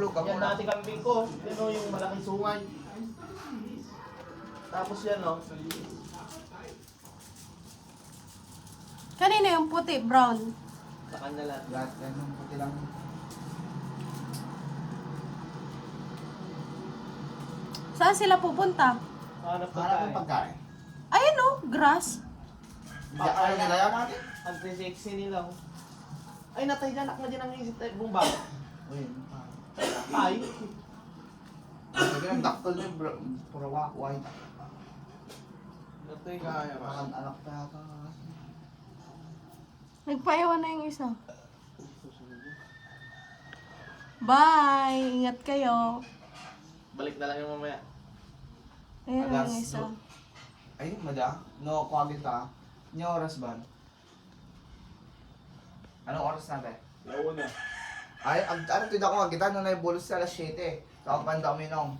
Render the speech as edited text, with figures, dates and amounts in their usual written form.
Tulog ka Yan muna. dati kambing ko. Yan o yung malaking sungay. Tapos yan o. Kanina yung puti, brown. Sa kanya lang. Lahat yan yung puti lang. Saan sila pupunta? Hanap Harap pagkain. ng pagkain. Ayun oh, grass. Ano nila yan natin? Ang 360 nila. Oh. Ay, natay dyan. Akma dyan ang isip tayo. Bumba. Uy, Ay. sabi ng daktal na yung puro white. Natay kaya ba? Baka anak pa yata. Nagpaiwan na yung isa. Bye! Ingat kayo. Balik na lang yung mamaya. Ayun na yung Alas isa. Ayun, mada. No, kuwagin ka. Niya oras ba? Anong oras natin? Launa. Ay, ano tuwid ako kita nung naibulos sa alas 7. Sa panda uminom.